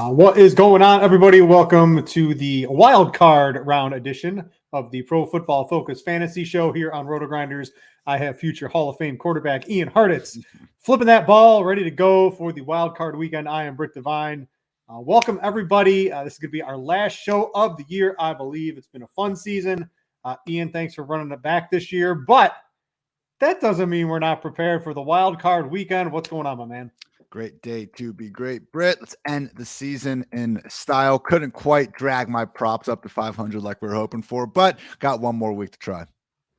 What is going on, everybody? Welcome to the wild card round edition of the Pro Football Focus Fantasy Show here on RotoGrinders. I have future Hall of Fame quarterback Ian Hartitz flipping that ball, ready to go for the wild card weekend. I am Brit Devine. Welcome, everybody. This is going to be our last show of the year, I believe. It's been a fun season. Ian, thanks for running it back this year, but that doesn't mean we're not prepared for the wild card weekend. What's going on, my man? Great day to be great, Britt. Let's end the season in style. Couldn't quite drag my props up to 500 like we were hoping for, but got one more week to try.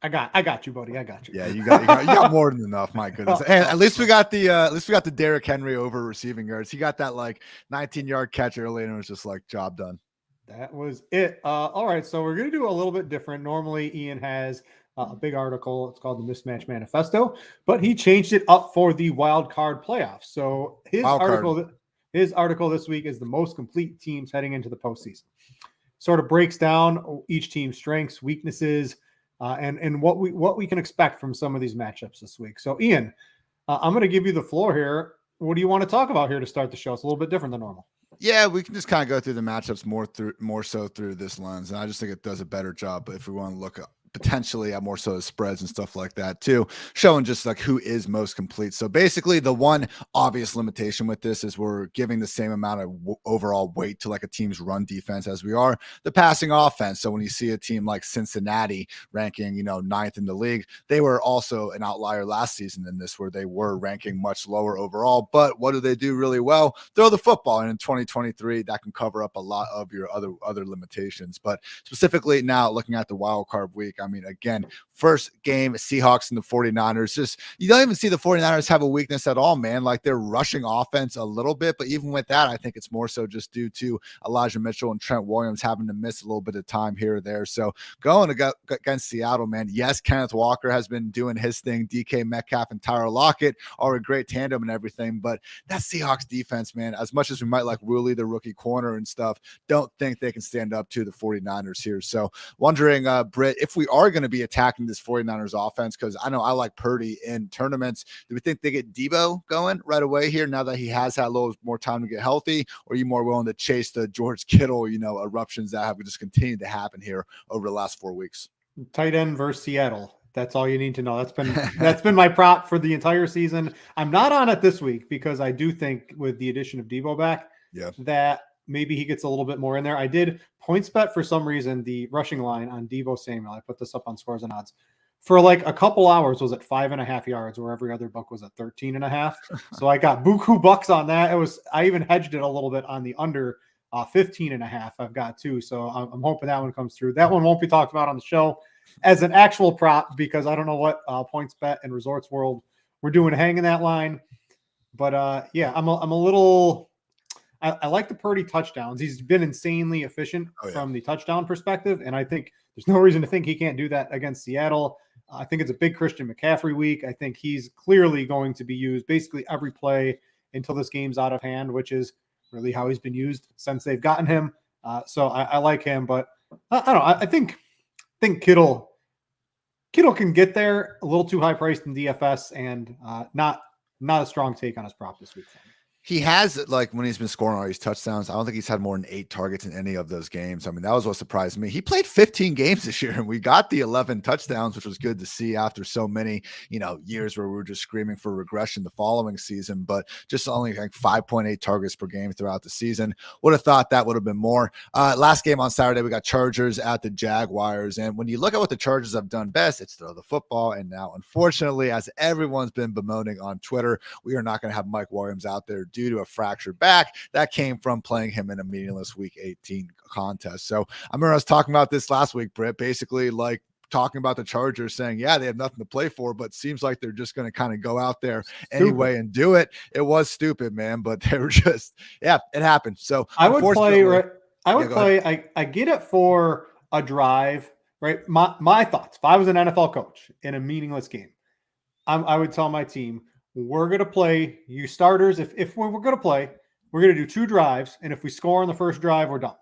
I got you, buddy. I got you. Yeah, you got more than enough. My goodness. And at least we got the Derrick Henry over receiving yards. He got that like 19-yard catch early, and it was just like job done. That was it. All right, so we're gonna do a little bit different. Normally, Ian has a big article. It's called the Mismatch Manifesto, but he changed it up for the wild card playoffs. So his article this week is the most complete teams heading into the postseason. Sort of breaks down each team's strengths, weaknesses, and what we can expect from some of these matchups this week. So Ian, I'm going to give you the floor here. What do you want to talk about here to start the show? It's a little bit different than normal. Yeah, we can just kind of go through the matchups more so through this lens, and I just think it does a better job. But if we want to look potentially at more so the spreads and stuff like that too, showing just like who is most complete. So basically the one obvious limitation with this is we're giving the same amount of overall weight to like a team's run defense as we are the passing offense. So when you see a team like Cincinnati ranking, ninth in the league, they were also an outlier last season in this, where they were ranking much lower overall. But what do they do really well? Throw the football. And in 2023, that can cover up a lot of your other limitations. But specifically now looking at the wild card week, I mean, again, first game, Seahawks and the 49ers, just you don't even see the 49ers have a weakness at all, man. Like they're rushing offense a little bit, but even with that, I think it's more so just due to Elijah Mitchell and Trent Williams having to miss a little bit of time here or there. So going against Seattle, man, yes, Kenneth Walker has been doing his thing. DK Metcalf and Tyler Lockett are a great tandem and everything, but that Seahawks defense, man, as much as we might like Woolley, the rookie corner and stuff, don't think they can stand up to the 49ers here. So wondering, Britt, if we are going to be attacking this 49ers offense, because I know I like Purdy in tournaments, do we think they get Debo going right away here now that he has had a little more time to get healthy? Or are you more willing to chase the George Kittle, eruptions that have just continued to happen here over the last 4 weeks? Tight end versus Seattle. That's all you need to know. That's been my prop for the entire season. I'm not on it this week because I do think with the addition of Debo back, that maybe he gets a little bit more in there. I did points bet for some reason, the rushing line on Debo Samuel. I put this up on Scores and Odds. For like a couple hours was at 5.5 yards, where every other book was at 13.5. So I got buku bucks on that. I even hedged it a little bit on the under 15.5. I've got too. So I'm hoping that one comes through. That one won't be talked about on the show as an actual prop because I don't know what points bet and Resorts World we're doing hanging that line. But yeah, I'm a little. I like the Purdy touchdowns. He's been insanely efficient from the touchdown perspective, and I think there's no reason to think he can't do that against Seattle. I think it's a big Christian McCaffrey week. I think he's clearly going to be used basically every play until this game's out of hand, which is really how he's been used since they've gotten him. So I like him, but I don't know. I think Kittle can get there, a little too high priced in DFS, and not a strong take on his prop this week. He has, like, when he's been scoring all these touchdowns, I don't think he's had more than 8 targets in any of those games. I mean, that was what surprised me. He played 15 games this year, and we got the 11 touchdowns, which was good to see after so many, years where we were just screaming for regression the following season, but just only like 5.8 targets per game throughout the season. Would have thought that would have been more. Last game on Saturday, we got Chargers at the Jaguars, and when you look at what the Chargers have done best, it's throw the football, and now, unfortunately, as everyone's been bemoaning on Twitter, we are not going to have Mike Williams out there due to a fractured back that came from playing him in a meaningless Week 18 contest. So I remember I was talking about this last week, Britt, basically like talking about the Chargers saying, yeah, they have nothing to play for, but seems like they're just going to kind of go out there anyway and do it. It was stupid, man, but they were just, it happened. So I would play, right? I get it for a drive, right? My thoughts, if I was an NFL coach in a meaningless game, I would tell my team, we're going to play you starters. If we're going to play, we're going to do 2 drives. And if we score on the first drive, we're done.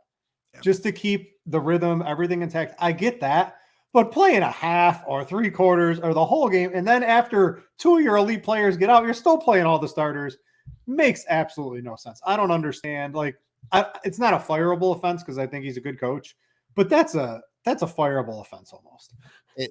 Just to keep the rhythm, everything intact. I get that. But playing a half or 3/4 or the whole game, and then after 2 of your elite players get out, you're still playing all the starters, makes absolutely no sense. I don't understand. Like, it's not a fireable offense because I think he's a good coach, but that's a fireable offense almost.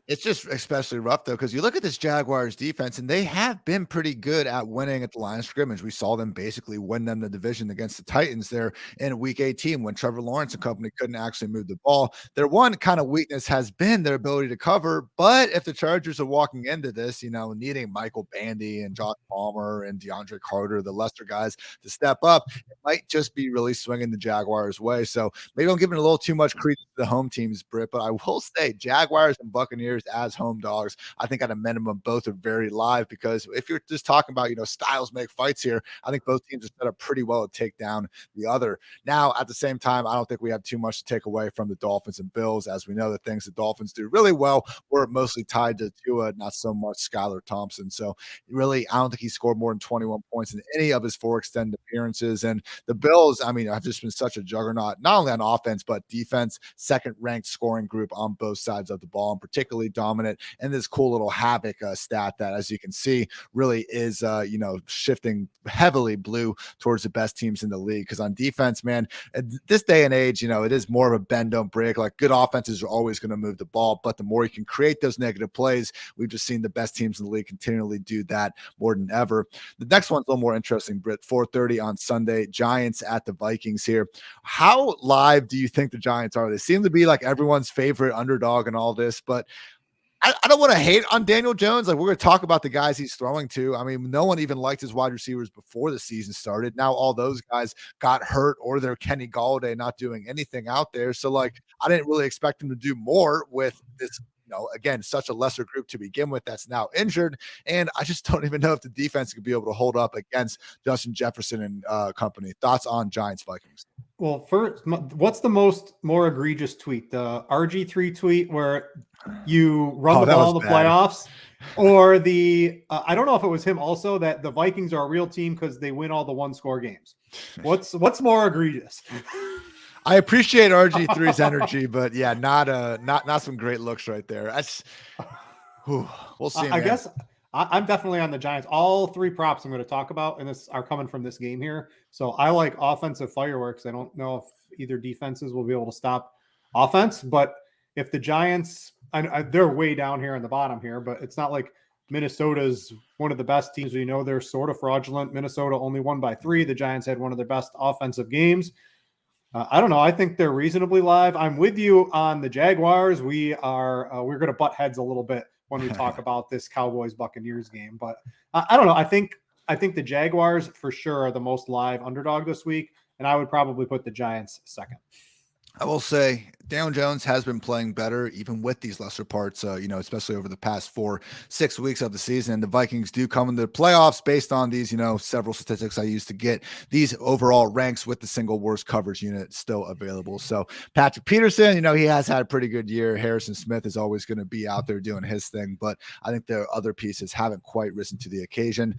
It's just especially rough, though, because you look at this Jaguars defense, and they have been pretty good at winning at the line of scrimmage. We saw them basically win them the division against the Titans there in Week 18 when Trevor Lawrence and company couldn't actually move the ball. Their one kind of weakness has been their ability to cover, but if the Chargers are walking into this, needing Michael Bandy and Josh Palmer and DeAndre Carter, the lesser guys, to step up, it might just be really swinging the Jaguars' way. So maybe I'm giving a little too much credit to the home teams, Britt, but I will say Jaguars and Buccaneers as home dogs, I think at a minimum both are very live, because if you're just talking about styles make fights here, I think both teams are set up pretty well to take down the other. Now at the same time, I don't think we have too much to take away from the Dolphins and Bills, as we know the things the Dolphins do really well were mostly tied to Tua, not so much Skylar Thompson. So really, I don't think he scored more than 21 points in any of his 4 extended appearances. And the Bills, have just been such a juggernaut, not only on offense but defense, second ranked scoring group on both sides of the ball, and particularly dominant. And this cool little havoc stat that, as you can see, really is shifting heavily blue towards the best teams in the league. Because on defense, man, at this day and age, it is more of a bend don't break. Like, good offenses are always going to move the ball, but the more you can create those negative plays, we've just seen the best teams in the league continually do that more than ever. The next one's a little more interesting, Britt. 4:30 on Sunday, Giants at the Vikings here. How live do you think the Giants are? They seem to be like everyone's favorite underdog and all this, but I don't want to hate on Daniel Jones. Like, we're going to talk about the guys he's throwing to. No one even liked his wide receivers before the season started. Now all those guys got hurt, or they're Kenny Galladay not doing anything out there. So, like, I didn't really expect him to do more with this, again, such a lesser group to begin with that's now injured. And I just don't even know if the defense could be able to hold up against Justin Jefferson and company. Thoughts on Giants Vikings? Well, first, what's the more egregious tweet? The RG3 tweet where you run the ball in the playoffs, or the I don't know if it was him also, that the Vikings are a real team because they win all the 1-score games. What's more egregious? I appreciate RG3's energy, but yeah, not some great looks right there. We'll see. I guess I'm definitely on the Giants. All 3 props I'm going to talk about and this are coming from this game here. So I like offensive fireworks. I don't know if either defenses will be able to stop offense, but if the Giants, they're way down here in the bottom here, but it's not like Minnesota's one of the best teams. We know they're sort of fraudulent. Minnesota only won by 3. The Giants had one of their best offensive games. I don't know. I think they're reasonably live. I'm with you on the Jaguars. We're going to butt heads a little bit when we talk about this Cowboys Buccaneers game, but I don't know. I think the Jaguars for sure are the most live underdog this week, and I would probably put the Giants second. I will say Daniel Jones has been playing better, even with these lesser parts, especially over the past 4-6 weeks of the season. And the Vikings do come into the playoffs based on these, several statistics I used to get these overall ranks with the single worst coverage unit still available. So Patrick Peterson, he has had a pretty good year. Harrison Smith is always going to be out there doing his thing, but I think the other pieces haven't quite risen to the occasion.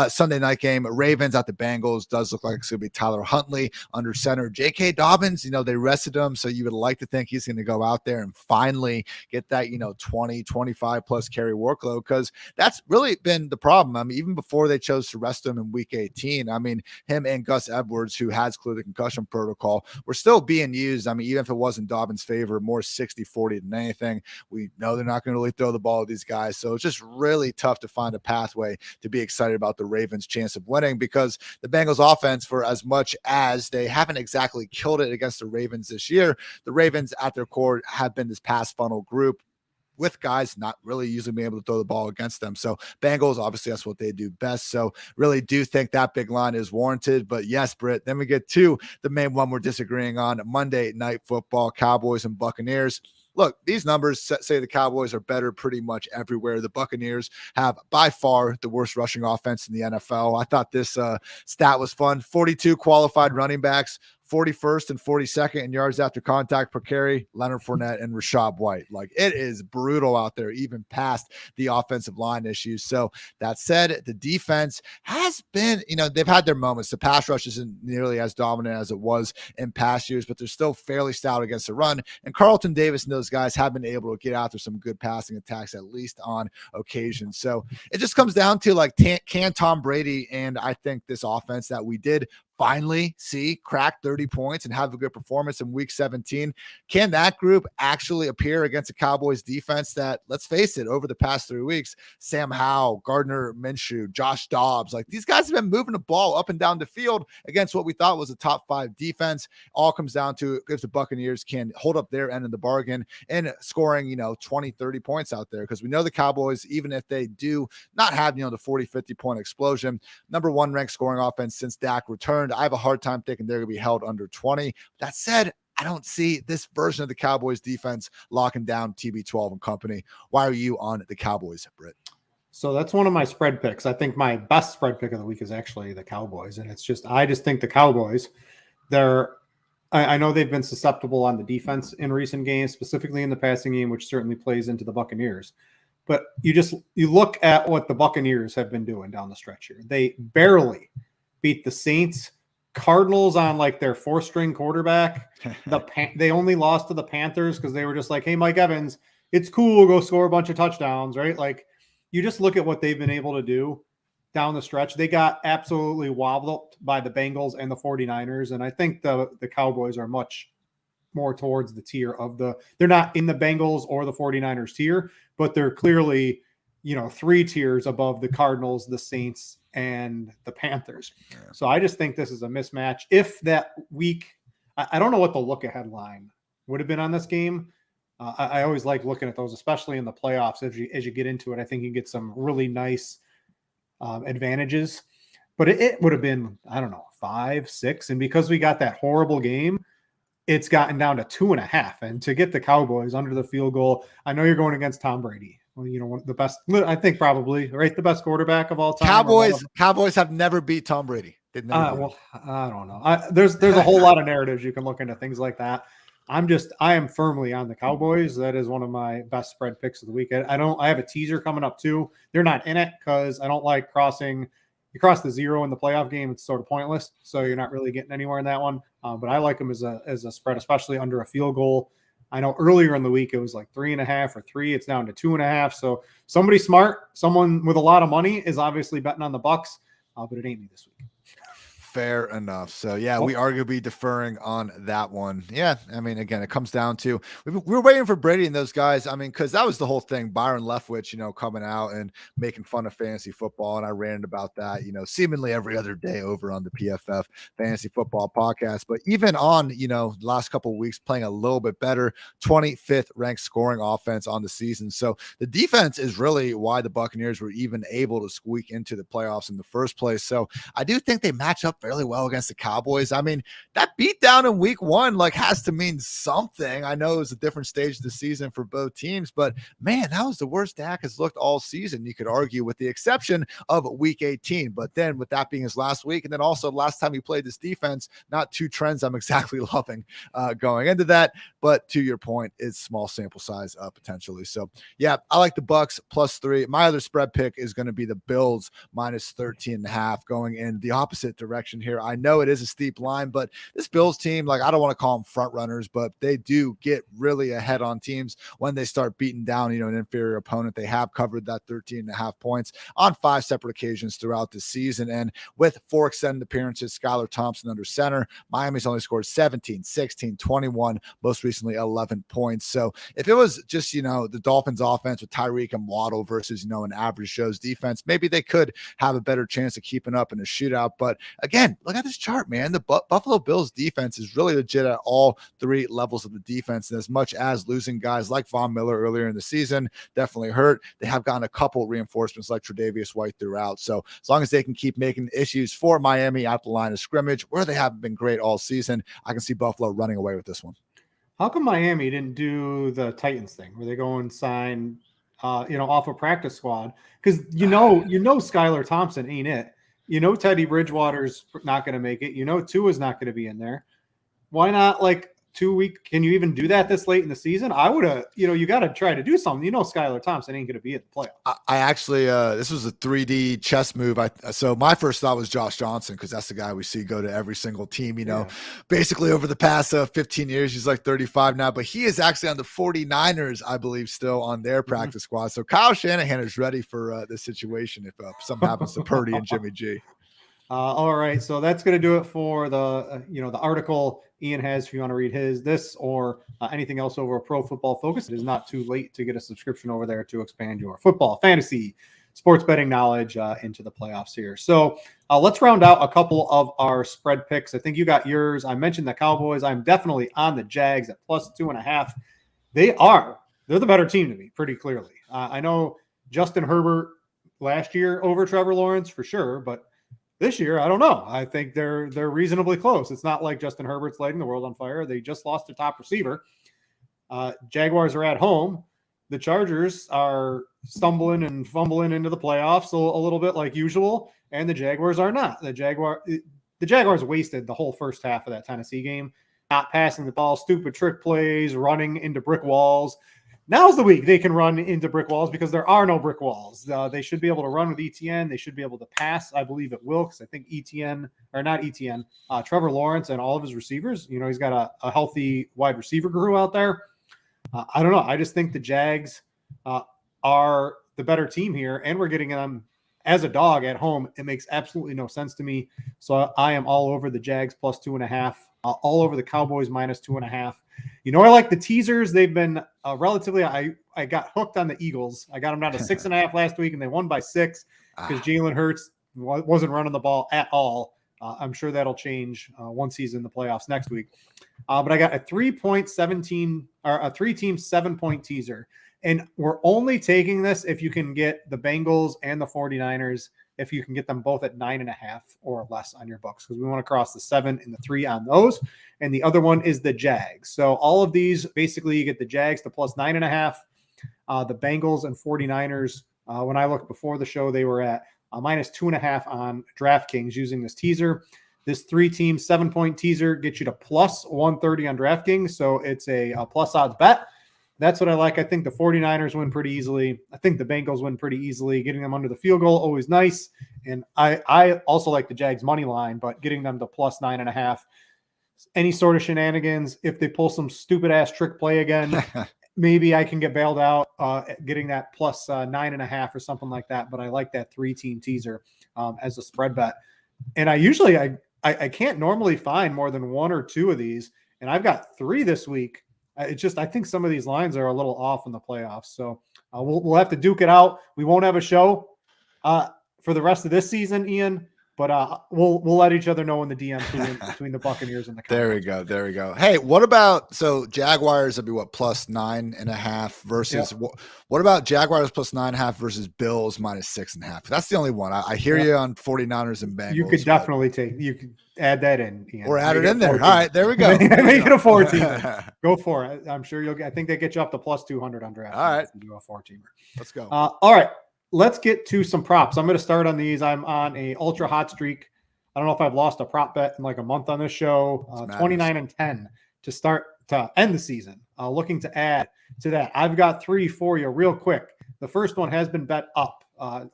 Sunday night game, Ravens at the Bengals, does look like it's going to be Tyler Huntley under center. J.K. Dobbins, they rested him. So you would like to think he's going to go out there and finally get that, 20, 25 plus carry workload, because that's really been the problem. Even before they chose to rest him in week 18, him and Gus Edwards, who has cleared the concussion protocol, were still being used. Even if it wasn't Dobbins' favor, more 60-40 than anything. We know they're not going to really throw the ball at these guys. So it's just really tough to find a pathway to be excited about the Ravens' chance of winning, because the Bengals offense, for as much as they haven't exactly killed it against the Ravens this year, the Ravens at their core have been this pass funnel group with guys not really usually being able to throw the ball against them. So Bengals, obviously that's what they do best. So really do think that big line is warranted. But yes, Britt, then we get to the main one we're disagreeing on: Monday Night Football, Cowboys and Buccaneers. Look, these numbers say the Cowboys are better pretty much everywhere. The Buccaneers have by far the worst rushing offense in the NFL. I thought this stat was fun. 42 qualified running backs, 41st and 42nd in yards after contact per carry, Leonard Fournette and Rashad White. Like, it is brutal out there, even past the offensive line issues. So that said, the defense has been, they've had their moments. The pass rush isn't nearly as dominant as it was in past years, but they're still fairly stout against the run. And Carlton Davis and those guys have been able to get after some good passing attacks, at least on occasion. So it just comes down to, like, can Tom Brady, and I think this offense that we did finally see crack 30 points and have a good performance in week 17. Can that group actually appear against a Cowboys defense that, let's face it, over the past 3 weeks, Sam Howell, Gardner Minshew, Josh Dobbs, like these guys have been moving the ball up and down the field against what we thought was a top 5 defense. All comes down to if the Buccaneers can hold up their end of the bargain and scoring, 20, 30 points out there. Because we know the Cowboys, even if they do not have, the 40, 50 point explosion, number 1 ranked scoring offense since Dak returned. I have a hard time thinking they're going to be held under 20. That said, I don't see this version of the Cowboys defense locking down TB12 and company. Why are you on the Cowboys, Britt? So that's one of my spread picks. I think my best spread pick of the week is actually the Cowboys. And I just think the Cowboys, I know they've been susceptible on the defense in recent games, specifically in the passing game, which certainly plays into the Buccaneers. But you look at what the Buccaneers have been doing down the stretch here. They barely beat the Saints, Cardinals on like their 4-string quarterback. They only lost to the Panthers because they were just like, hey, Mike Evans, it's cool, go score a bunch of touchdowns, right? Like you just look at what they've been able to do down the stretch. They got absolutely wobbled by the Bengals and the 49ers. And I think the Cowboys are much more towards the tier of they're not in the Bengals or the 49ers tier, but they're clearly, 3 tiers above the Cardinals, the Saints, and the Panthers. Yeah. So I just think this is a mismatch. If that week, I don't know what the look ahead line would have been on this game. I always like looking at those, especially in the playoffs. As you get into it, I think you get some really nice advantages, but it would have been, 5, 6. And because we got that horrible game, it's gotten down to 2.5. And to get the Cowboys under the field goal, I know you're going against Tom Brady. Well, one of the best, I think probably, right? The best quarterback of all time. Cowboys have never beat Tom Brady. Well, I don't know. There's a whole lot of narratives you can look into things like that. I am firmly on the Cowboys. That is one of my best spread picks of the week. I have a teaser coming up too. They're not in it because I don't like crossing. You cross the 0 in the playoff game, it's sort of pointless. So you're not really getting anywhere in that one. But I like them as a spread, especially under a field goal. I know earlier in the week it was like 3.5 or 3. It's down to 2.5. So somebody smart, someone with a lot of money is obviously betting on the Bucs, but it ain't me this week. Fair enough. So yeah, we are going to be deferring on that one. Yeah. I mean, again, it comes down to, we're waiting for Brady and those guys. I mean, cause that was the whole thing. Byron Leftwich, coming out and making fun of fantasy football. And I ranted about that, seemingly every other day over on the PFF Fantasy Football Podcast. But even on, last couple of weeks playing a little bit better, 25th ranked scoring offense on the season. So the defense is really why the Buccaneers were even able to squeak into the playoffs in the first place. So I do think they match up fairly well against the Cowboys. I mean, that beat down in week 1 has to mean something. I know it was a different stage of the season for both teams, but man, that was the worst Dak has looked all season, you could argue, with the exception of week 18. But then with that being his last week, and then also last time he played this defense, not 2 trends I'm exactly loving going into that. But to your point, it's small sample size potentially. So yeah, I like the Bucs +3. My other spread pick is going to be the Bills -13.5, going in the opposite direction here. I know it is a steep line, but this Bills team, I don't want to call them front runners, but they do get really ahead on teams when they start beating down, an inferior opponent. They have covered that 13.5 points on 5 separate occasions throughout the season. And with 4 extended appearances, Skylar Thompson under center, Miami's only scored 17, 16, 21, most recently 11 points. So if it was just, the Dolphins offense with Tyreek and Waddle versus, an average Joe's defense, maybe they could have a better chance of keeping up in a shootout. But again, look at this chart, man. The Buffalo Bills defense is really legit at all 3 levels of the defense. And as much as losing guys like Von Miller earlier in the season definitely hurt, they have gotten a couple reinforcements like Tre'Davious White throughout. So as long as they can keep making issues for Miami at the line of scrimmage, where they haven't been great all season, I can see Buffalo running away with this one. How come Miami didn't do the Titans thing where they go and sign, off a practice squad? Because Skylar Thompson ain't it. Teddy Bridgewater's not going to make it. Tua's not going to be in there. Why not 2 week? Can you even do that this late in the season? I would have, you got to try to do something. Skylar Thompson ain't going to be at the playoffs. I actually, this was a 3D chess move. So my first thought was Josh Johnson, because that's the guy we see go to every single team, basically over the past 15 years. He's 35 now, but he is actually on the 49ers, I believe, still on their practice squad. So Kyle Shanahan is ready for this situation if something happens to Purdy and Jimmy G. All right, so that's going to do it for the the article Ian has. If you want to read this or anything else over a Pro Football Focus, it is not too late to get a subscription over there to expand your football, fantasy, sports betting knowledge into the playoffs here. So let's round out a couple of our spread picks. I think you got yours. I mentioned the Cowboys. I'm definitely on the Jags at +2.5. They're the better team to me, pretty clearly. I know Justin Herbert last year over Trevor Lawrence for sure, but this year, I don't know. I think they're reasonably close. It's not like Justin Herbert's lighting the world on fire. They just lost their top receiver. Jaguars are at home. The Chargers are stumbling and fumbling into the playoffs a little bit like usual, and the Jaguars are not. The Jaguars wasted the whole first half of that Tennessee game, not passing the ball, stupid trick plays, running into brick walls. Now's the week they can run into brick walls because there are no brick walls. They should be able to run with ETN. They should be able to pass. I believe it will, because I think Trevor Lawrence and all of his receivers, he's got a healthy wide receiver crew out there. I don't know. I just think the Jags are the better team here, and we're getting them as a dog at home. It makes absolutely no sense to me. So I am all over the Jags +2.5, all over the Cowboys -2.5. I like the teasers. They've been relatively. I got hooked on the Eagles. I got them down to 6.5 last week, and they won by 6 because Jalen Hurts wasn't running the ball at all. I'm sure that'll change once he's in the playoffs next week. But I got a 3.17 or a 3-team 7-point teaser, and we're only taking this if you can get the Bengals and the 49ers. If you can get them both at 9.5 or less on your books, because we want to cross the 7 and the 3 on those. And the other one is the Jags. So all of these, basically you get the Jags to +9.5, the Bengals and 49ers. When I looked before the show, they were at -2.5 on DraftKings using this teaser. This 3-team 7-point teaser gets you to +130 on DraftKings. So it's a plus odds bet. That's what I like. I think the 49ers win pretty easily. I think the Bengals win pretty easily. Getting them under the field goal, always nice. And I also like the Jags money line, but getting them to +9.5. Any sort of shenanigans, if they pull some stupid ass trick play again, maybe I can get bailed out getting that +9.5 or something like that. But I like that 3-team teaser as a spread bet. And I can't normally find more than 1 or 2 of these. And I've got 3 this week. I think some of these lines are a little off in the playoffs. So we'll have to duke it out. We won't have a show for the rest of this season, Ian, but we'll let each other know in the DM between the Buccaneers and the Cowboys. There we go. Hey, what about, so Jaguars would be what, +9.5 versus what about Jaguars +9.5 versus Bills -6.5? That's the only one. I hear you on 49ers and Bengals. You could definitely you could add that in, Ian. Or add it in there. All right, there we go. Make it a 4-team. Go for it. I'm sure I think they get you up to +200 on draft. All right. If you do a 4-teamer. Let's go. All right. Let's get to some props. I'm going to start on these. I'm on a ultra hot streak. I don't know if I've lost a prop bet in like a month on this show. 29-10 to end the season. Looking to add to that. I've got 3 for you real quick. The first one has been bet up.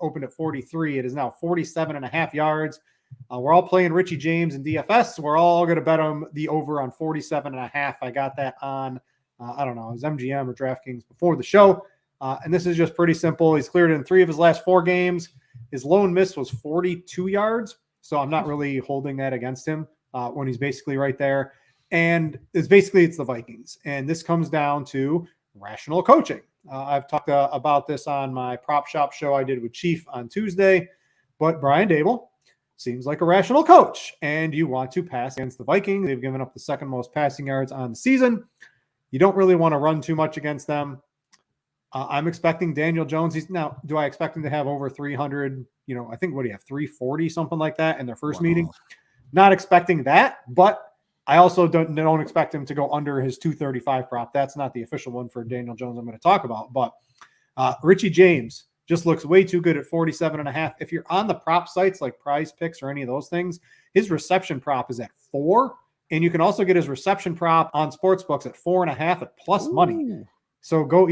Opened at 43. It is now 47.5 yards. We're all playing Richie James and DFS. We're all going to bet him the over on 47.5. I got that on, I don't know, it was MGM or DraftKings before the show. And this is just pretty simple. He's cleared in 3 of his last 4 games. His lone miss was 42 yards. So I'm not really holding that against him when he's basically right there. And it's the Vikings. And this comes down to rational coaching. I've talked about this on my prop shop show I did with Chief on Tuesday. But Brian Dable seems like a rational coach. And you want to pass against the Vikings. They've given up the 2nd most passing yards on the season. You don't really want to run too much against them. I'm expecting Daniel Jones. Do I expect him to have over 300? I think, what do you have, 340, something like that in their first meeting? Not expecting that, but I also don't expect him to go under his 235 prop. That's not the official one for Daniel Jones I'm going to talk about. But Richie James just looks way too good at 47.5. If you're on the prop sites like Prize Picks or any of those things, his reception prop is at 4. And you can also get his reception prop on sportsbooks at 4.5 at plus money. So go,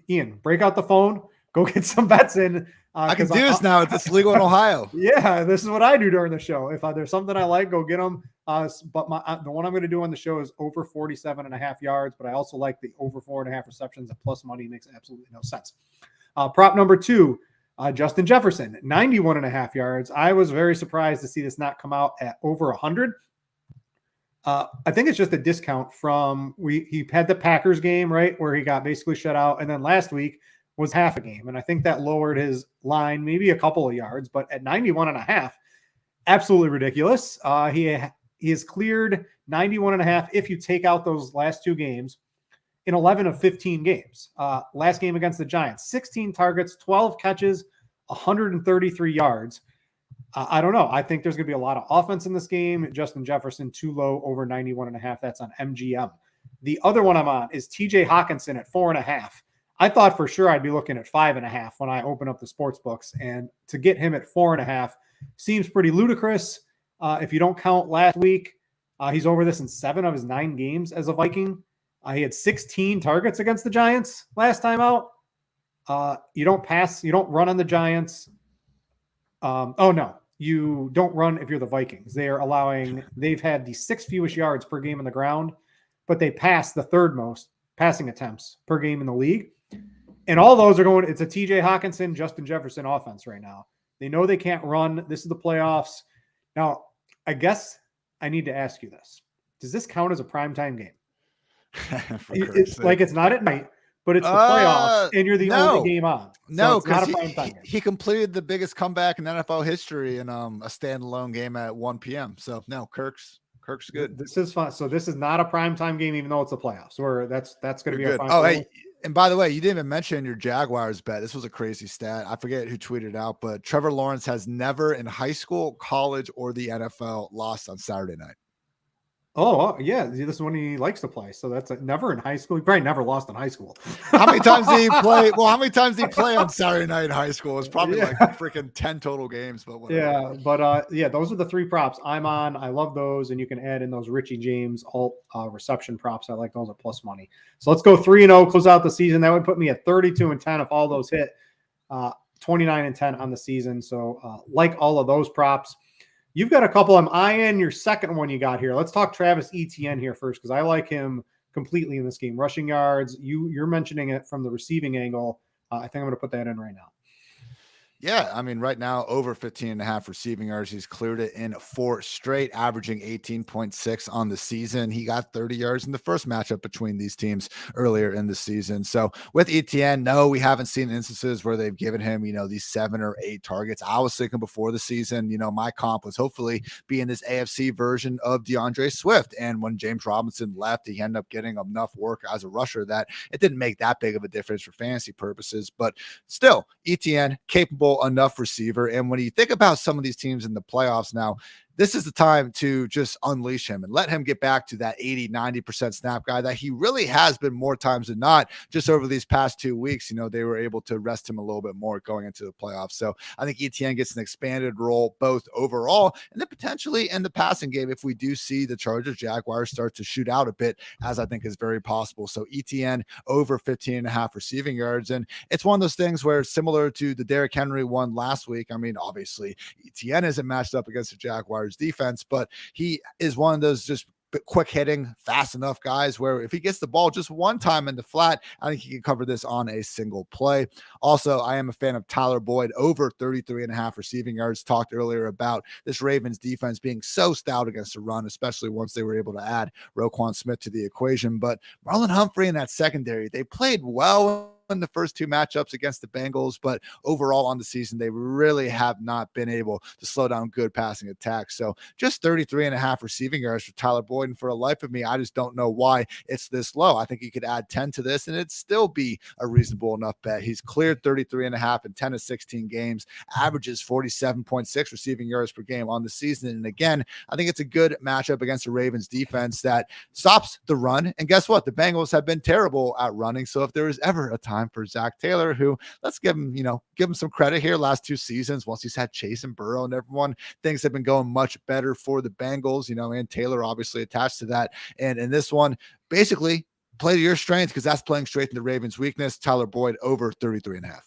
Ian, break out the phone, go get some bets in. I can do this now. It's legal in Ohio. Yeah, this is what I do during the show. If there's something I like, go get them. But the one I'm going to do on the show is over 47.5 yards, but I also like the over 4.5 receptions at plus money. Makes absolutely no sense. Prop number 2, Justin Jefferson, 91.5 yards. I was very surprised to see this not come out at over 100. I think it's just a discount from he had the Packers game, right, where he got basically shut out. And then last week was half a game. And I think that lowered his line maybe a couple of yards. But at 91.5, absolutely ridiculous. He has cleared 91.5 if you take out those last two games in 11 of 15 games. Last game against the Giants, 16 targets, 12 catches, 133 yards. I don't know. I think there's going to be a lot of offense in this game. Justin Jefferson, too low, over 91.5. That's on MGM. The other one I'm on is TJ Hawkinson at 4.5. I thought for sure I'd be looking at 5.5 when I open up the sports books. And to get him at 4.5 seems pretty ludicrous. If you don't count last week, he's over this in 7 of his 9 games as a Viking. He had 16 targets against the Giants last time out. You don't pass, you don't run on the Giants. You don't run if you're the Vikings. They've had the 6th fewest yards per game on the ground, but they pass the 3rd most passing attempts per game in the league. And all those are going, it's a TJ Hawkinson, Justin Jefferson offense right now. They know they can't run. This is the playoffs. Now, I guess I need to ask you this. Does this count as a primetime game? It's like it's not at night, but it's the playoffs, and you're the only game on. So because he completed the biggest comeback in NFL history in a standalone game at 1 p.m. So no, Kirk's good. This is fun. So this is not a primetime game, even though it's the playoffs. Or that's going to be good. a fun. Oh, hey, and by the way, you didn't even mention your Jaguars bet. This was a crazy stat. I forget who tweeted it out, but Trevor Lawrence has never in high school, college, or the NFL lost on Saturday night. Oh, yeah. This is when he likes to play. So that's never in high school. He probably never lost in high school. How many times did he play? Well, how many times did he play on Saturday night in high school? It's probably like freaking 10 total games. But whatever. Yeah. But those are the 3 props I'm on. I love those. And you can add in those Richie James alt reception props. I like those at plus money. So let's go 3-0, close out the season. That would put me at 32-10 if all those hit. 29-10 on the season. So like all of those props. You've got a couple. I'm eyeing your second one you got here. Let's talk Travis Etienne here first, because I like him completely in this game. Rushing yards, you're mentioning it from the receiving angle. I think I'm going to put that in right now. Yeah, I mean, right now, over 15.5 receiving yards. He's cleared it in 4 straight, averaging 18.6 on the season. He got 30 yards in the first matchup between these teams earlier in the season. So with Etienne, no, we haven't seen instances where they've given him, these 7 or 8 targets. I was thinking before the season, my comp was hopefully being this AFC version of DeAndre Swift. And when James Robinson left, he ended up getting enough work as a rusher that it didn't make that big of a difference for fantasy purposes. But still, Etienne, capable enough receiver. And when you think about some of these teams in the playoffs now, this is the time to just unleash him and let him get back to that 80-90% snap guy that he really has been more times than not. Just over these past 2 weeks, they were able to rest him a little bit more going into the playoffs. So I think Etienne gets an expanded role both overall and then potentially in the passing game if we do see the Chargers Jaguars start to shoot out a bit, as I think is very possible. So Etienne over 15.5 receiving yards. And it's one of those things where it's similar to the Derrick Henry one last week. I mean, obviously Etienne isn't matched up against the Jaguars defense, but he is one of those just quick hitting, fast enough guys where if he gets the ball just one time in the flat, I think he can cover this on a single play. Also, I am a fan of Tyler Boyd over 33.5 receiving yards. Talked earlier about this Ravens defense being so stout against the run, especially once they were able to add Roquan Smith to the equation. But Marlon Humphrey in that secondary, they played well in the first 2 matchups against the Bengals, but overall on the season, they really have not been able to slow down good passing attacks. So just 33.5 receiving yards for Tyler Boyd. And for a life of me, I just don't know why it's this low. I think he could add 10 to this and it'd still be a reasonable enough bet. He's cleared 33.5 in 10 of 16 games, averages 47.6 receiving yards per game on the season. And again, I think it's a good matchup against the Ravens defense that stops the run. And guess what? The Bengals have been terrible at running. So if there is ever a time for Zach Taylor, who let's give him some credit here. Last 2 seasons, once he's had Chase and Burrow and everyone, things have been going much better for the Bengals, and Taylor obviously attached to that. And in this one, basically play to your strength because that's playing straight into the Ravens' weakness. Tyler Boyd over 33.5.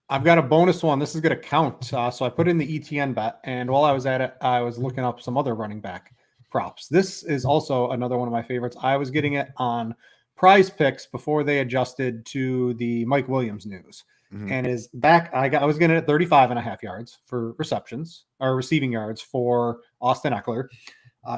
I've got a bonus one. This is going to count. So I put in the ETN bet, and while I was at it, I was looking up some other running back props. This is also another one of my favorites. I was getting it on Prize Picks before they adjusted to the Mike Williams news. and is back. I was getting it at 35.5 yards for receptions or receiving yards for Austin Eckler.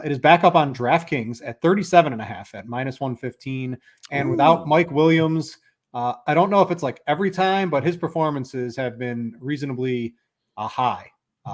It is back up on DraftKings at 37.5 at -115. And without Mike Williams, I don't know if it's like every time, but his performances have been reasonably high.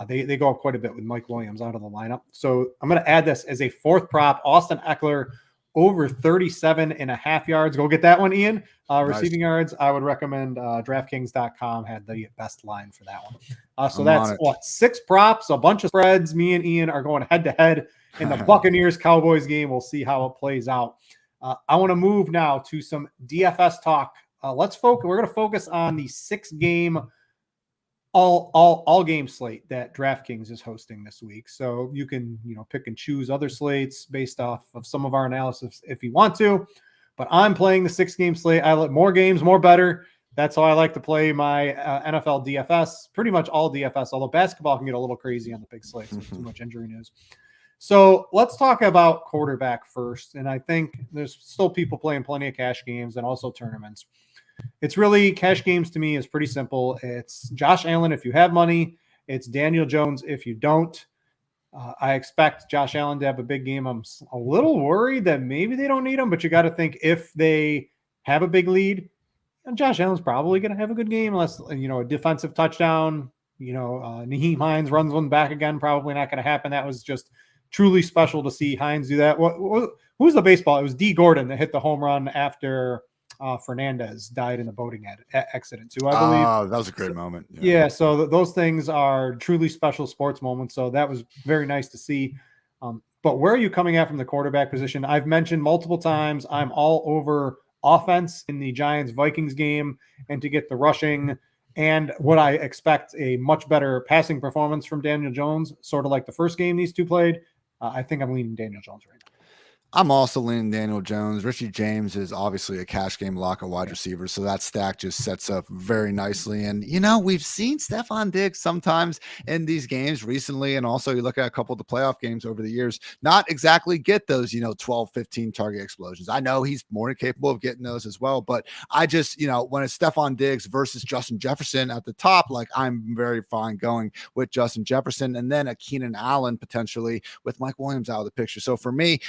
They go up quite a bit with Mike Williams out of the lineup. So I'm going to add this as a fourth prop. Austin Eckler over 37.5 yards. Go get that one, Ian. Receiving yards, I would recommend DraftKings.com had the best line for that one. So that's what, 6 props, a bunch of spreads. Me and Ian are going head to head in the Buccaneers Cowboys game. We'll see how it plays out. I want to move now to some DFS talk. Let's focus. We're going to focus on the 6-game all game slate that DraftKings is hosting this week. So you can, pick and choose other slates based off of some of our analysis if you want to, but I'm playing the 6-game slate. I like more games, more better. That's how I like to play my NFL DFS, pretty much all DFS, although basketball can get a little crazy on the big slates with too much injury news. So let's talk about quarterback first. And I think there's still people playing plenty of cash games and also tournaments. It's really cash games to me is pretty simple. It's Josh Allen if you have money. It's Daniel Jones if you don't. I expect Josh Allen to have a big game. I'm a little worried that maybe they don't need him, but you got to think if they have a big lead, Josh Allen's probably going to have a good game unless, a defensive touchdown, Nyheim Hines runs one back again. Probably not going to happen. That was just truly special to see Hines do that. Who's the baseball? It was D. Gordon that hit the home run after Fernandez died in the boating accident too, I believe. Oh, that was a great moment. Yeah, so those things are truly special sports moments. So that was very nice to see. But where are you coming at from the quarterback position? I've mentioned multiple times I'm all over offense in the Giants-Vikings game and to get the rushing and what I expect a much better passing performance from Daniel Jones, sort of like the first game these two played. I think I'm leaning Daniel Jones right now. I'm also leaning Daniel Jones. Richie James is obviously a cash game lock at wide receiver, so that stack just sets up very nicely. And, we've seen Stephon Diggs sometimes in these games recently, and also you look at a couple of the playoff games over the years, not exactly get those, 12, 15 target explosions. I know he's more than capable of getting those as well, but I just, when it's Stephon Diggs versus Justin Jefferson at the top, I'm very fine going with Justin Jefferson and then a Keenan Allen potentially with Mike Williams out of the picture. So for me,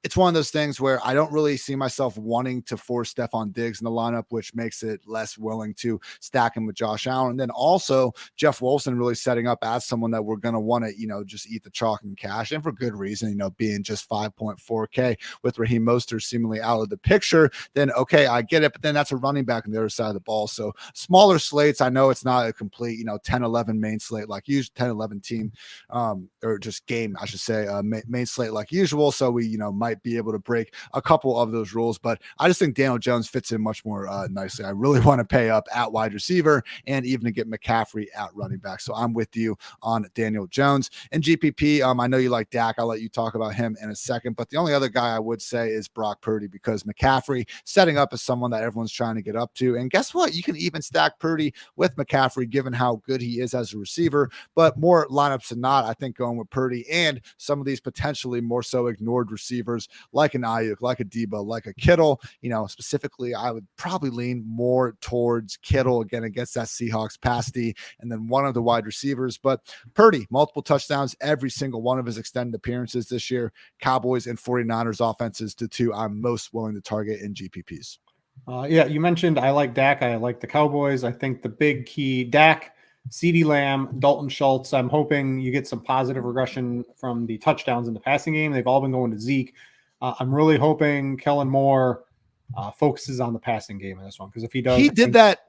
it's one of those things where I don't really see myself wanting to force Stephon Diggs in the lineup, which makes it less willing to stack him with Josh Allen. And then also Jeff Wilson really setting up as someone that we're going to want to, just eat the chalk and cash, and for good reason, being just 5.4K with Raheem Mostert seemingly out of the picture, then okay, I get it. But then that's a running back on the other side of the ball. So smaller slates, I know it's not a complete, 10-11 main slate like usual, 10-11 team, or just game, I should say, main slate like usual. So we, might be able to break a couple of those rules, but I just think Daniel Jones fits in much more nicely. I really want to pay up at wide receiver and even to get McCaffrey at running back. So I'm with you on Daniel Jones. And GPP, I know you like Dak. I'll let you talk about him in a second, but the only other guy I would say is Brock Purdy, because McCaffrey setting up as someone that everyone's trying to get up to. And guess what? You can even stack Purdy with McCaffrey given how good he is as a receiver, but more lineups than not, I think going with Purdy and some of these potentially more so ignored receivers like an Ayuk, like a Debo, like a Kittle, specifically, I would probably lean more towards Kittle again against that Seahawks pass D, and then one of the wide receivers. But Purdy, multiple touchdowns, every single one of his extended appearances this year. Cowboys and 49ers offenses, the two I'm most willing to target in GPPs. You mentioned I like Dak. I like the Cowboys. I think the big key, Dak, CeeDee Lamb, Dalton Schultz. I'm hoping you get some positive regression from the touchdowns in the passing game. They've all been going to Zeke. I'm really hoping Kellen Moore focuses on the passing game in this one, because if he does, he did that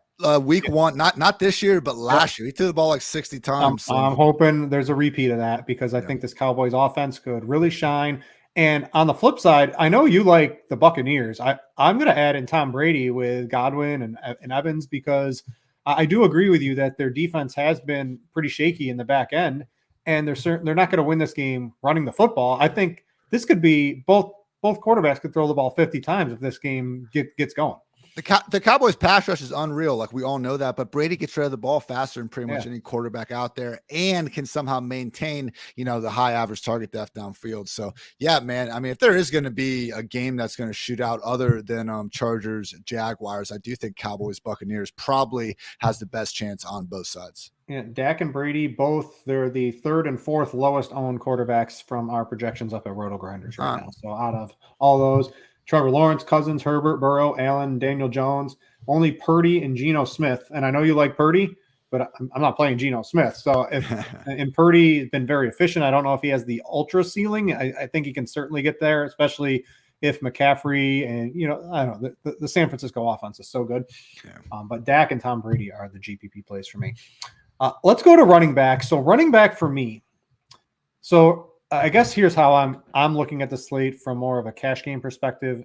week one, not this year, but last year. He threw the ball like 60 times. I'm hoping there's a repeat of that, because I think this Cowboys offense could really shine. And on the flip side, I know you like the Buccaneers. I'm going to add in Tom Brady with Godwin and Evans, because I do agree with you that their defense has been pretty shaky in the back end, and they're not going to win this game running the football. I think this could be both quarterbacks could throw the ball 50 times if this game gets going. The Cowboys pass rush is unreal. Like we all know that, but Brady gets rid of the ball faster than pretty much any quarterback out there and can somehow maintain, the high average target depth downfield. So yeah, man, I mean, if there is going to be a game that's going to shoot out other than Chargers, Jaguars, I do think Cowboys, Buccaneers probably has the best chance on both sides. Yeah, Dak and Brady, both, they're the third and fourth lowest owned quarterbacks from our projections up at RotoGrinders right now. So out of all those, Trevor Lawrence, Cousins, Herbert, Burrow, Allen, Daniel Jones, only Purdy and Geno Smith. And I know you like Purdy, but I'm not playing Geno Smith. So and Purdy has been very efficient. I don't know if he has the ultra ceiling. I think he can certainly get there, especially if McCaffrey and, I don't know, the San Francisco offense is so good. Yeah. But Dak and Tom Brady are the GPP plays for me. Let's go to running back. So running back for me. So I guess here's how I'm looking at the slate from more of a cash game perspective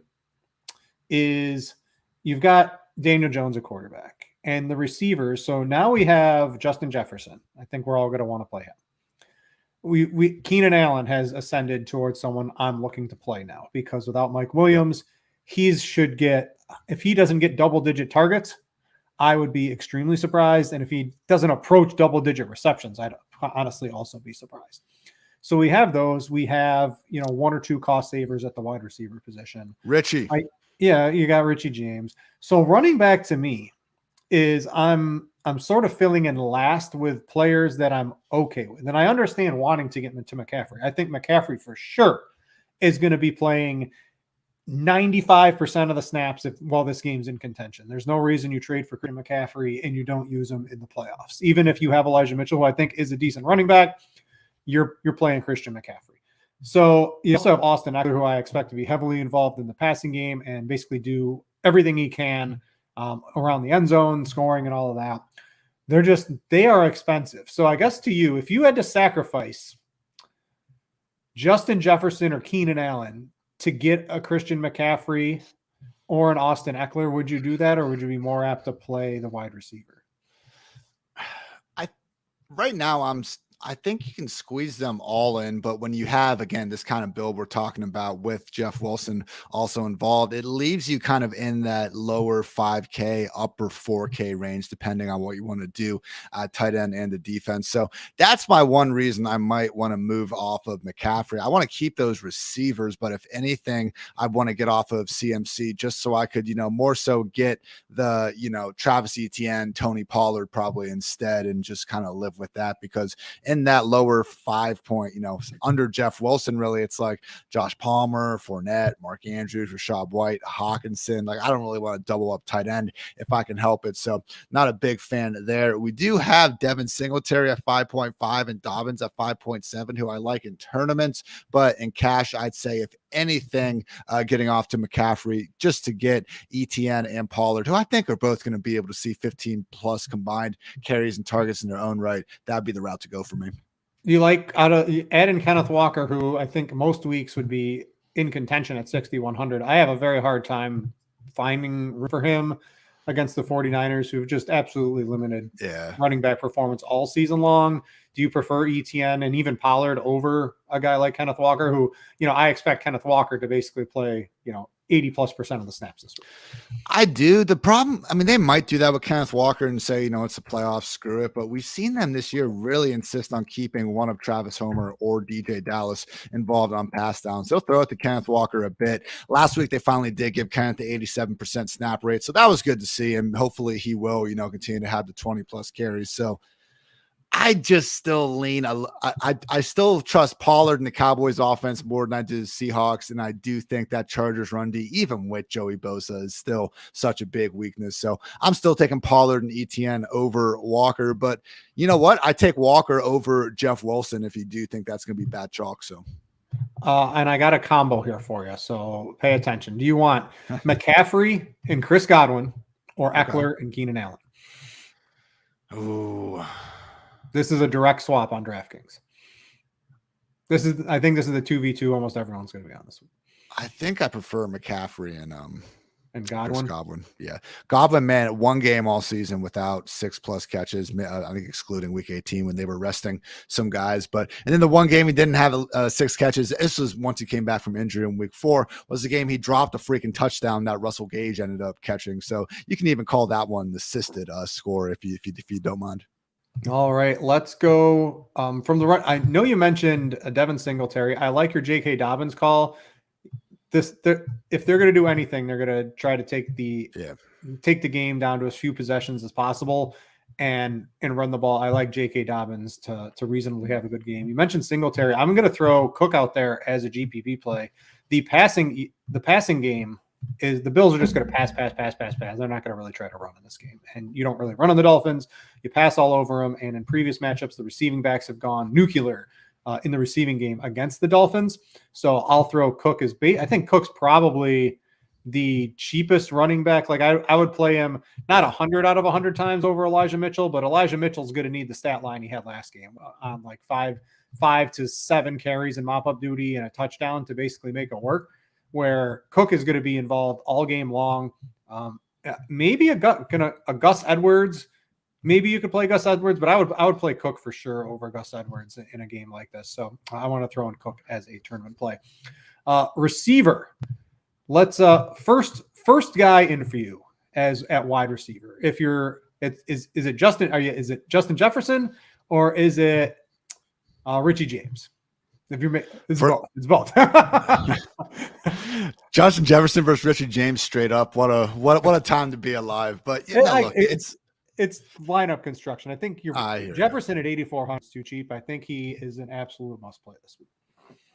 is you've got Daniel Jones at quarterback and the receivers. So now we have Justin Jefferson. I think we're all going to want to play him. Keenan Allen has ascended towards someone I'm looking to play now because without Mike Williams, should get, if he doesn't get double-digit targets, I would be extremely surprised. And if he doesn't approach double-digit receptions, I'd honestly also be surprised. So we have those. We have, one or two cost savers at the wide receiver position. Richie. You got Richie James. So running back to me is I'm sort of filling in last with players that I'm okay with. And I understand wanting to get into McCaffrey. I think McCaffrey for sure is going to be playing 95% of the snaps while this game's in contention. There's no reason you trade for Christian McCaffrey and you don't use him in the playoffs. Even if you have Elijah Mitchell, who I think is a decent running back, you're playing Christian McCaffrey. So you also have Austin Eckler, who I expect to be heavily involved in the passing game and basically do everything he can around the end zone, scoring and all of that. They are expensive. So I guess to you, if you had to sacrifice Justin Jefferson or Keenan Allen to get a Christian McCaffrey or an Austin Eckler, would you do that, or would you be more apt to play the wide receiver? Right now, I think you can squeeze them all in, but when you have, again, this kind of build we're talking about with Jeff Wilson also involved, it leaves you kind of in that lower 5K, upper 4K range, depending on what you want to do tight end and the defense. So that's my one reason I might want to move off of McCaffrey. I want to keep those receivers, but if anything, I want to get off of CMC just so I could, more so get the, Travis Etienne, Tony Pollard probably instead, and just kind of live with that, because in that lower 5 point, under Jeff Wilson, really, it's like Josh Palmer, Fournette, Mark Andrews, Rashad White, Hawkinson. Like, I don't really want to double up tight end if I can help it. So not a big fan there. We do have Devin Singletary at 5.5 and Dobbins at 5.7, who I like in tournaments, but in cash, I'd say if anything, getting off to McCaffrey just to get Etienne and Pollard, who I think are both going to be able to see 15 plus combined carries and targets in their own right. That'd be the route to go for me. You like add in Kenneth Walker, who I think most weeks would be in contention at 6,100. I have a very hard time finding for him against the 49ers, who've just absolutely limited running back performance all season long. Do you prefer Etienne and even Pollard over a guy like Kenneth Walker, who, I expect Kenneth Walker to basically play, 80+% of the snaps this week? I do. The problem, they might do that with Kenneth Walker and say, it's the playoffs, screw it. But we've seen them this year really insist on keeping one of Travis Homer or DJ Dallas involved on pass downs. They'll throw it to Kenneth Walker a bit. Last week, they finally did give Kenneth the 87% snap rate. So that was good to see. And hopefully he will, continue to have the 20 plus carries. So I just still lean. I still trust Pollard and the Cowboys offense more than I do the Seahawks. And I do think that Chargers run D, even with Joey Bosa, is still such a big weakness. So I'm still taking Pollard and Etienne over Walker. But you know what? I take Walker over Jeff Wilson if you do think that's going to be bad chalk. So. And I got a combo here for you. So pay attention. Do you want McCaffrey and Chris Godwin or Eckler and Keenan Allen? Ooh. This is a direct swap on DraftKings. I think this is the 2v2 almost everyone's going to be on this week. I think I prefer McCaffrey And Godwin. Yeah. Godwin, man, one game all season without 6+ catches. I think excluding week 18 when they were resting some guys. And then the one game he didn't have 6 catches. This was once he came back from injury in week 4, was the game he dropped a freaking touchdown that Russell Gage ended up catching. So you can even call that one the assisted score if you don't mind. All right, let's go from the run. I know you mentioned Devin Singletary. I like your J.K. Dobbins call. If they're going to do anything, they're going to try to take the game down to as few possessions as possible and run the ball. I like J.K. Dobbins to reasonably have a good game. You mentioned Singletary. I'm going to throw Cook out there as a GPP play. The passing game is the Bills are just going to pass. They're not going to really try to run in this game. And you don't really run on the Dolphins. You pass all over them. And in previous matchups, the receiving backs have gone nuclear in the receiving game against the Dolphins. So I'll throw Cook as bait. I think Cook's probably the cheapest running back. Like I would play him not 100 out of 100 times over Elijah Mitchell, but Elijah Mitchell's going to need the stat line he had last game on like 5 to 7 carries and mop up duty and a touchdown to basically make it work, where Cook is going to be involved all game long. Maybe a Gus Edwards. Maybe you could play Gus Edwards, but I would play Cook for sure over Gus Edwards in a game like this. So I want to throw in Cook as a tournament play. Receiver. Let's first guy in for you as at wide receiver. If is it Justin? Is it Justin Jefferson or is it Richie James? It's both. Justin Jefferson versus Richie James straight up. What a time to be alive. But it's lineup construction. I think Jefferson at 8,400 is too cheap. I think he is an absolute must play this week.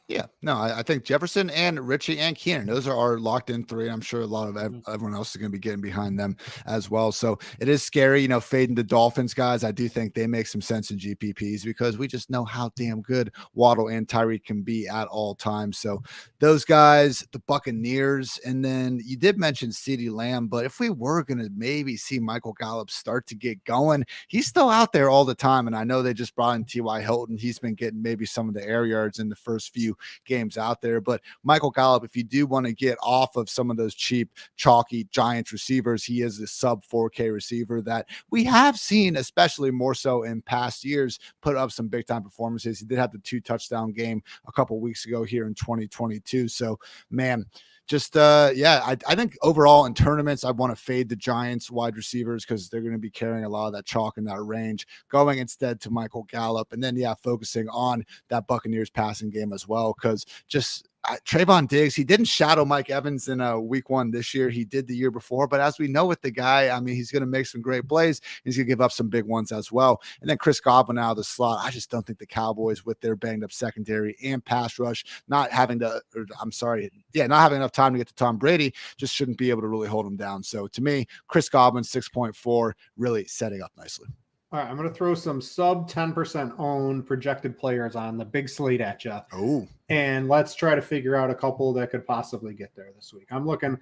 Yeah, no, I think Jefferson and Richie and Keenan, those are our locked in 3. I'm sure a lot of everyone else is going to be getting behind them as well. So it is scary, fading the Dolphins guys. I do think they make some sense in GPPs because we just know how damn good Waddle and Tyreek can be at all times. So those guys, the Buccaneers, and then you did mention CeeDee Lamb, but if we were going to maybe see Michael Gallup start to get going, he's still out there all the time. And I know they just brought in T.Y. Hilton. He's been getting maybe some of the air yards in the first few games out there. But Michael Gallup, if you do want to get off of some of those cheap, chalky Giants receivers, he is a sub 4K receiver that we have seen, especially more so in past years, put up some big time performances. He did have the 2 touchdown game a couple weeks ago here in 2022. So, man, just I think overall in tournaments, I want to fade the Giants wide receivers because they're going to be carrying a lot of that chalk in that range, going instead to Michael Gallup, and then focusing on that Buccaneers passing game as well, because just Trayvon Diggs, he didn't shadow Mike Evans in week 1 this year. He did the year before, but as we know with the guy, I mean, he's going to make some great plays. He's going to give up some big ones as well. And then Chris Godwin out of the slot. I just don't think the Cowboys, with their banged up secondary and pass rush, not having enough time to get to Tom Brady, just shouldn't be able to really hold him down. So to me, Chris Godwin 6.4 really setting up nicely. All right, I'm going to throw some sub 10% owned projected players on the big slate at you. Oh. And let's try to figure out a couple that could possibly get there this week. I'm looking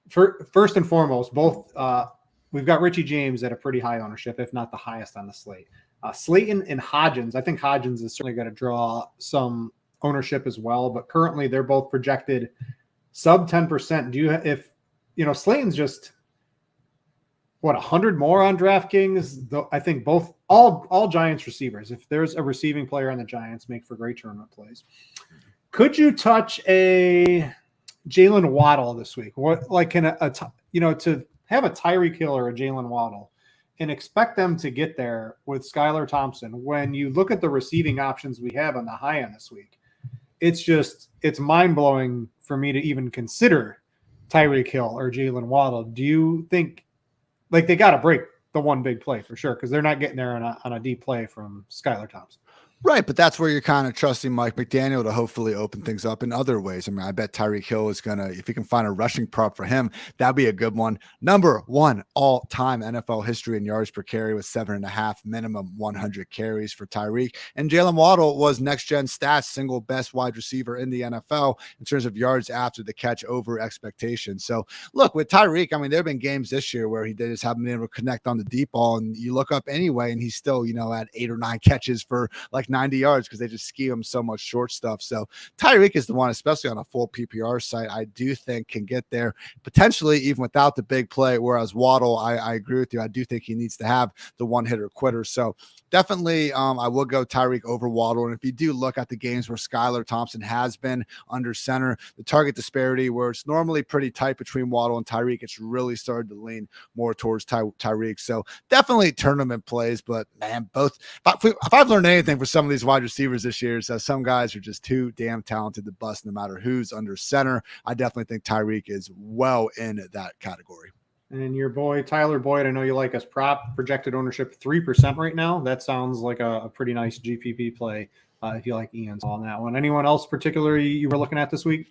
for, first and foremost, both we've got Richie James at a pretty high ownership, if not the highest on the slate. Slayton and Hodgins. I think Hodgins is certainly going to draw some ownership as well, but currently they're both projected sub 10%. Slayton's just 100 more on DraftKings? Though I think all Giants receivers, if there's a receiving player on the Giants, make for great tournament plays. Could you touch a Jalen Waddle this week? What to have a Tyreek Hill or a Jalen Waddle and expect them to get there with Skylar Thompson when you look at the receiving options we have on the high end this week? It's mind-blowing for me to even consider Tyreek Hill or Jalen Waddle. Do you think they got to break the one big play for sure, because they're not getting there on a deep play from Skylar Thompson? Right, but that's where you're kind of trusting Mike McDaniel to hopefully open things up in other ways. I mean, I bet Tyreek Hill is going to, if you can find a rushing prop for him, that'd be a good one. Number 1 all-time NFL history in yards per carry with 7.5 minimum 100 carries for Tyreek. And Jalen Waddle was next-gen stats, single best wide receiver in the NFL in terms of yards after the catch over expectation. So, look, with Tyreek, I mean, there have been games this year where he just haven't been able to connect on the deep ball, and you look up anyway, and he's still, at 8 or 9 catches for like 90 yards because they just ski him so much short stuff. So Tyreek is the one, especially on a full PPR site, I do think can get there potentially even without the big play. Whereas Waddle, I agree with you. I do think he needs to have the one hitter quitter. So definitely I will go Tyreek over Waddle. And if you do look at the games where Skylar Thompson has been under center, the target disparity where it's normally pretty tight between Waddle and Tyreek, it's really started to lean more towards Tyreek. So definitely tournament plays, but man, both. If I've learned anything for some of these wide receivers this year, is that some guys are just too damn talented to bust no matter who's under center. I definitely think Tyreek is well in that category. And your boy, Tyler Boyd, I know you like his prop, projected ownership 3% right now. That sounds like a pretty nice GPP play if you like Ian's on that one. Anyone else particularly you were looking at this week?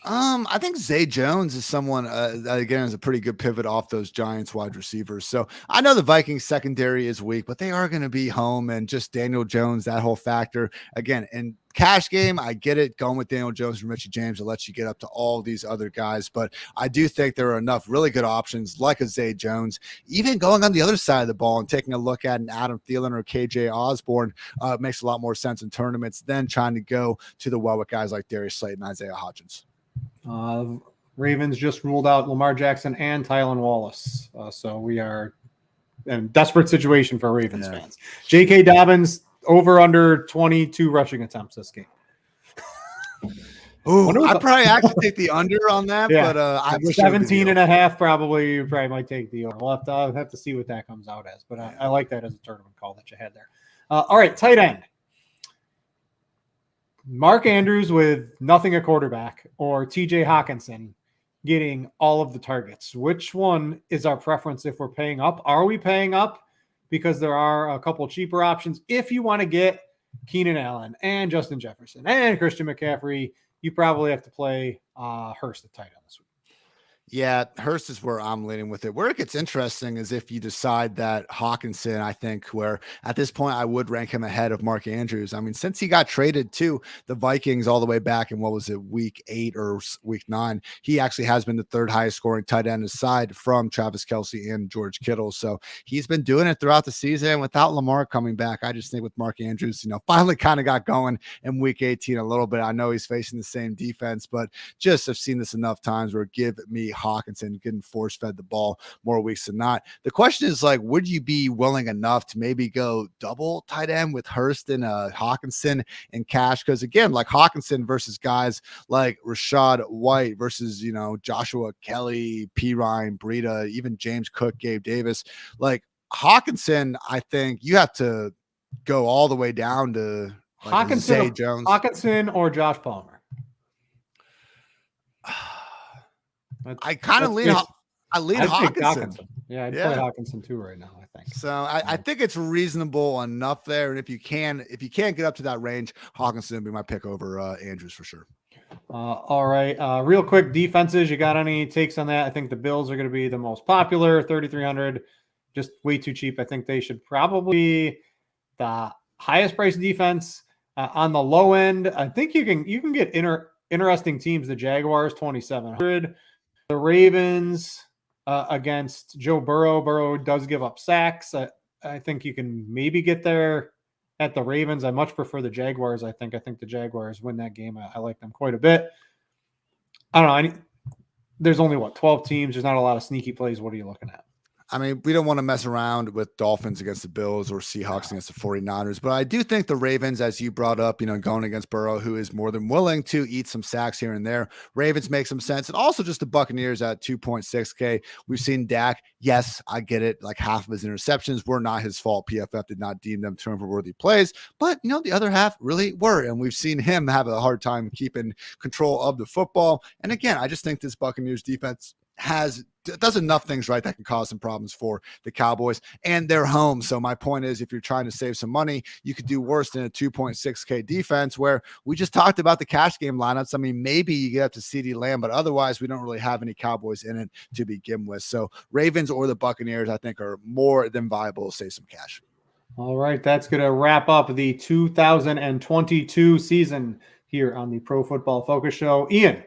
I think Zay Jones is someone, again, is a pretty good pivot off those Giants wide receivers. So I know the Vikings secondary is weak, but they are going to be home, and just Daniel Jones, that whole factor. Again, in cash game, I get it. Going with Daniel Jones and Richie James, it lets you get up to all these other guys. But I do think there are enough really good options like a Zay Jones, even going on the other side of the ball and taking a look at an Adam Thielen or KJ Osborne makes a lot more sense in tournaments than trying to go to the well with guys like Darius Slate and Isaiah Hodgins. Ravens just ruled out Lamar Jackson and Tylan Wallace. So we are in a desperate situation for Ravens fans. J.K. Dobbins over under 22 rushing attempts this game. Ooh, I'd probably actually take the under on that, but I wish 17 and a half probably. You probably might take the over. I'll have to see what that comes out as, but I like that as a tournament call that you had there. All right, tight end. Mark Andrews with nothing at quarterback or TJ Hawkinson getting all of the targets. Which one is our preference if we're paying up? Are we paying up? Because there are a couple cheaper options. If you want to get Keenan Allen and Justin Jefferson and Christian McCaffrey, you probably have to play Hurst at tight end this week. Yeah, Hurst is where I'm leaning with it. Where it gets interesting is if you decide that Hawkinson, I think, where at this point I would rank him ahead of Mark Andrews. I mean, since he got traded to the Vikings all the way back in, what was it, week 8 or week 9, he actually has been the third highest scoring tight end aside from Travis Kelce and George Kittle. So he's been doing it throughout the season without Lamar coming back. I just think with Mark Andrews, finally kind of got going in week 18 a little bit. I know he's facing the same defense, but just I've seen this enough times where give me Hawkinson getting force fed the ball more weeks than not. The question is, like, would you be willing enough to maybe go double tight end with Hurst and Hawkinson in cash? Because again, like Hawkinson versus guys like Rashad White versus, Joshua Kelly, P. Ryan, Breida, even James Cook, Gabe Davis, like Hawkinson, I think you have to go all the way down to like Zay Jones. Hawkinson or Josh Palmer. I kind of lean. I lean Hawkinson. Yeah, I'd play Hawkinson too right now, I think. So I think it's reasonable enough there. And if you can't get up to that range, Hawkinson would be my pick over Andrews for sure. All right. Real quick, defenses. You got any takes on that? I think the Bills are going to be the most popular, 3,300, just way too cheap. I think they should probably be the highest price defense. On the low end, I think you can get interesting teams. The Jaguars, 2,700. The Ravens against Joe Burrow. Burrow does give up sacks. I think you can maybe get there at the Ravens. I much prefer the Jaguars. I think the Jaguars win that game. I like them quite a bit. I don't know. There's only 12 teams. There's not a lot of sneaky plays. What are you looking at? I mean, we don't want to mess around with Dolphins against the Bills or Seahawks against the 49ers, but I do think the Ravens, as you brought up, going against Burrow, who is more than willing to eat some sacks here and there. Ravens make some sense. And also just the Buccaneers at 2.6K. We've seen Dak. Yes, I get it. Like half of his interceptions were not his fault. PFF did not deem them turnover-worthy plays, but the other half really were. And we've seen him have a hard time keeping control of the football. And again, I just think this Buccaneers defense does enough things right that can cause some problems for the Cowboys, and they're home. So my point is, if you're trying to save some money, you could do worse than a 2.6K defense where we just talked about the cash game lineups. I mean, maybe you get up to CeeDee Lamb, but otherwise we don't really have any Cowboys in it to begin with. So Ravens or the Buccaneers, I think, are more than viable to save some cash. All right. That's going to wrap up the 2022 season here on the Pro Football Focus Show. Ian,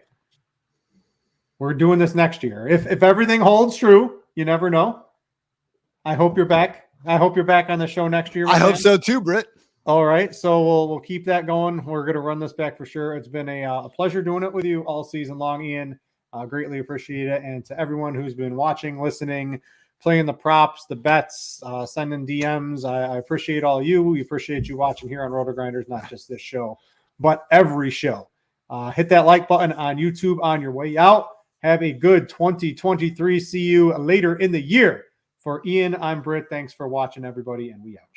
we're doing this next year. If everything holds true, you never know. I hope you're back. I hope you're back on the show next year. I hope so too, Britt. All right, so we'll keep that going. We're going to run this back for sure. It's been a pleasure doing it with you all season long, Ian. Greatly appreciate it. And to everyone who's been watching, listening, playing the props, the bets, sending DMs, I appreciate all you. We appreciate you watching here on RotoGrinders, not just this show, but every show. Hit that like button on YouTube on your way out. Have a good 2023. See you later in the year. For Ian, I'm Britt. Thanks for watching, everybody, and we out.